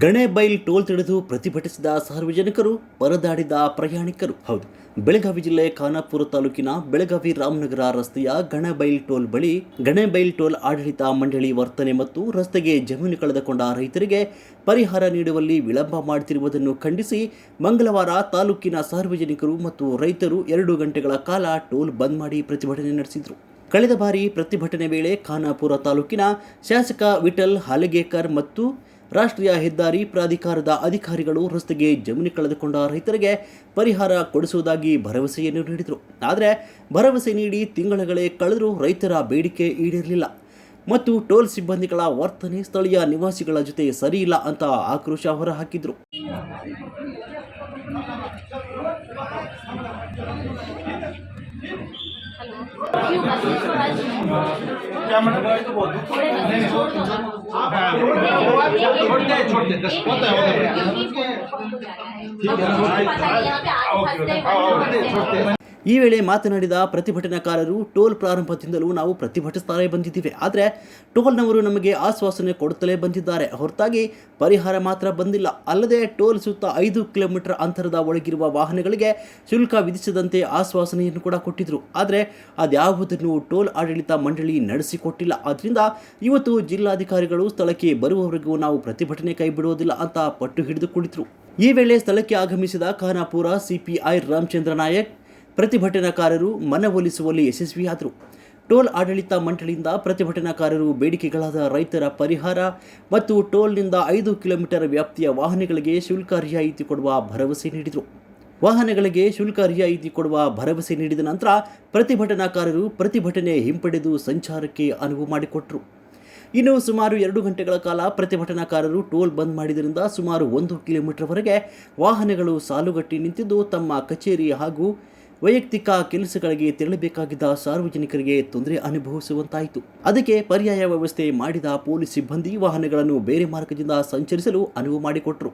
ಗಣೇಬೈಲ್ toll ತಡೆದು ಪ್ರತಿಭಟಿಸಿದ ಸಾರ್ವಜನಿಕರು, ಪರದಾಡಿದ ಪ್ರಯಾಣಿಕರು. ಹೌದು, ಬೆಳಗಾವಿ ಜಿಲ್ಲೆ ಖಾನಾಪುರ ತಾಲೂಕಿನ ಬೆಳಗಾವಿ ರಾಮನಗರ ರಸ್ತೆಯ ಗಣೇಬೈಲ್ ಟೋಲ್ ಬಳಿ ಗಣೇಬೈಲ್ ಟೋಲ್ ಆಡಳಿತ ಮಂಡಳಿ ವರ್ತನೆ ಮತ್ತು ರಸ್ತೆಗೆ ಜಮೀನು ಕಳೆದುಕೊಂಡ ರೈತರಿಗೆ ಪರಿಹಾರ ನೀಡುವಲ್ಲಿ ವಿಳಂಬ ಮಾಡುತ್ತಿರುವುದನ್ನು ಖಂಡಿಸಿ ಮಂಗಳವಾರ ತಾಲೂಕಿನ ಸಾರ್ವಜನಿಕರು ಮತ್ತು ರೈತರು 2 ಗಂಟೆಗಳ ಕಾಲ ಟೋಲ್ ಬಂದ್ ಮಾಡಿ ಪ್ರತಿಭಟನೆ ನಡೆಸಿದರು. ಕಳೆದ ಬಾರಿ ಪ್ರತಿಭಟನೆ ವೇಳೆ ಖಾನಾಪುರ ತಾಲೂಕಿನ ಶಾಸಕ ವಿಠಲ್ ಹಾಲಗೇಕರ್ ಮತ್ತು ರಾಷ್ಟ್ರೀಯ ಹೆದ್ದಾರಿ ಪ್ರಾಧಿಕಾರದ ಅಧಿಕಾರಿಗಳು ರಸ್ತೆಗೆ ಜಮೀನು ಕಳೆದುಕೊಂಡ ರೈತರಿಗೆ ಪರಿಹಾರ ಕೊಡಿಸುವುದಾಗಿ ಭರವಸೆಯನ್ನು ನೀಡಿದರು. ಆದರೆ ಭರವಸೆ ನೀಡಿ ತಿಂಗಳುಗಳೇ ಕಳೆದರೂ ರೈತರ ಬೇಡಿಕೆ ಈಡೇರಲಿಲ್ಲ ಮತ್ತು ಟೋಲ್ ಸಿಬ್ಬಂದಿಗಳ ವರ್ತನೆ ಸ್ಥಳೀಯ ನಿವಾಸಿಗಳ ಜೊತೆ ಸರಿಯಿಲ್ಲ ಅಂತ ಆಕ್ರೋಶ ಹೊರಹಾಕಿದರು. ಈ ವೇಳೆ ಮಾತನಾಡಿದ ಪ್ರತಿಭಟನಾಕಾರರು, ಟೋಲ್ ಪ್ರಾರಂಭದಿಂದಲೂ ನಾವು ಪ್ರತಿಭಟಿಸುತ್ತಲೇ ಬಂದಿದ್ದೇವೆ. ಆದರೆ ಟೋಲ್ನವರು ನಮಗೆ ಆಶ್ವಾಸನೆ ಕೊಡುತ್ತಲೇ ಬಂದಿದ್ದಾರೆ ಹೊರತಾಗಿ ಪರಿಹಾರ ಮಾತ್ರ ಬಂದಿಲ್ಲ. ಅಲ್ಲದೆ ಟೋಲ್ ಸುತ್ತ 5 ಕಿಲೋಮೀಟರ್ ಅಂತರದ ಒಳಗಿರುವ ವಾಹನಗಳಿಗೆ ಶುಲ್ಕ ವಿಧಿಸದಂತೆ ಆಶ್ವಾಸನೆಯನ್ನು ಕೂಡ ಕೊಟ್ಟಿದ್ರು. ಆದರೆ ಅದ್ಯಾವುದನ್ನು ಟೋಲ್ ಆಡಳಿತ ಮಂಡಳಿ ನಡೆಸಿಕೊಟ್ಟಿಲ್ಲ. ಆದ್ದರಿಂದ ಇವತ್ತು ಜಿಲ್ಲಾಧಿಕಾರಿಗಳು ಸ್ಥಳಕ್ಕೆ ಬರುವವರೆಗೂ ನಾವು ಪ್ರತಿಭಟನೆ ಕೈ ಬಿಡುವುದಿಲ್ಲ ಅಂತ ಪಟ್ಟು ಹಿಡಿದು ಕುಳಿತರು. ಈ ವೇಳೆ ಸ್ಥಳಕ್ಕೆ ಆಗಮಿಸಿದ ಖಾನಾಪುರ ಸಿಪಿಐ ರಾಮಚಂದ್ರ ನಾಯಕ್ ಪ್ರತಿಭಟನಾಕಾರರು ಮನವೊಲಿಸುವಲ್ಲಿ ಯಶಸ್ವಿಯಾದರು. ಟೋಲ್ ಆಡಳಿತ ಮಂಡಳಿಯಿಂದ ಪ್ರತಿಭಟನಾಕಾರರು ಬೇಡಿಕೆಗಳಾದ ರೈತರ ಪರಿಹಾರ ಮತ್ತು ಟೋಲ್ನಿಂದ 5 ಕಿಲೋಮೀಟರ್ ವ್ಯಾಪ್ತಿಯ ವಾಹನಗಳಿಗೆ ಶುಲ್ಕ ರಿಯಾಯಿತಿ ಕೊಡುವ ಭರವಸೆ ನೀಡಿದರು. ವಾಹನಗಳಿಗೆ ಶುಲ್ಕ ರಿಯಾಯಿತಿ ಕೊಡುವ ಭರವಸೆ ನೀಡಿದ ನಂತರ ಪ್ರತಿಭಟನಾಕಾರರು ಪ್ರತಿಭಟನೆ ಹಿಂಪಡೆದು ಸಂಚಾರಕ್ಕೆ ಅನುವು ಮಾಡಿಕೊಟ್ಟರು. ಇನ್ನು ಸುಮಾರು 2 ಗಂಟೆಗಳ ಕಾಲ ಪ್ರತಿಭಟನಾಕಾರರು ಟೋಲ್ ಬಂದ್ ಮಾಡಿದ್ದರಿಂದ ಸುಮಾರು 1 ಕಿಲೋಮೀಟರ್ವರೆಗೆ ವಾಹನಗಳು ಸಾಲುಗಟ್ಟಿ ನಿಂತಿದ್ದು ತಮ್ಮ ಕಚೇರಿ ಹಾಗೂ ವೈಯಕ್ತಿಕ ಕೆಲಸಗಳಿಗೆ ತೆರಳಬೇಕಾಗಿದ್ದ ಸಾರ್ವಜನಿಕರಿಗೆ ತೊಂದರೆ ಅನುಭವಿಸುವಂತಾಯಿತು. ಅದಕ್ಕೆ ಪರ್ಯಾಯ ವ್ಯವಸ್ಥೆ ಮಾಡಿದ ಪೊಲೀಸ್ ಸಿಬ್ಬಂದಿ ವಾಹನಗಳನ್ನು ಬೇರೆ ಮಾರ್ಗದಿಂದ ಸಂಚರಿಸಲು ಅನುವು ಮಾಡಿಕೊಟ್ಟರು.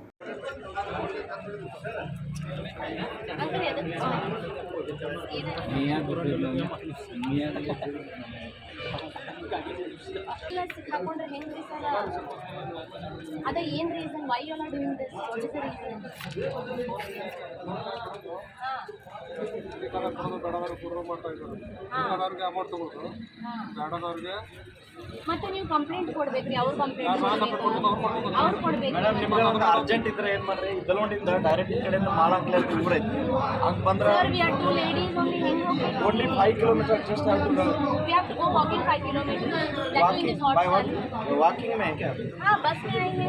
ಸಿಕ್ಕಾಕೊಂಡ್ರೆ ಹೆಂಗ್ರಿ ಸರ್? ಅದ ಏನ್ reason? Why you are doing this? What is the reason? ಮತ್ತೆ ನೀವು ಕಂಪ್ಲೇಂಟ್ ಕೊಡ್ಬೇಕ್ರಿ. ಅವ್ರು ಕಂಪ್ಲೇಂಟ್ ಅವ್ರು ಕೊಡ್ಬೇಕು. ಅರ್ಜೆಂಟ್ ಇದ್ರೆ ಏನ್ ಮಾಡ್ರಿ, ಇದೊಂಡಿಂದ ಡೈರೆಕ್ಟ್ ಈ ಕಡೆಯಿಂದ ಮಾಡಾಕ್ಲೇ ದೂರ ಐತಿ. ಹಂಗೆ ಬಂದ್ರೆ sir, we are 2 ladies only. ಹೆಂಗ್ ಹೋಗ್ಬೇಕು? ಓನ್ಲಿ 5 ಕಿಲೋಮೀಟರ್ ಜಸ್ಟ್ ಆಯ್ತು. We have to go walking 5 kilometre. That mean is not walking में है क्या? हाँ, बस में आएंगे.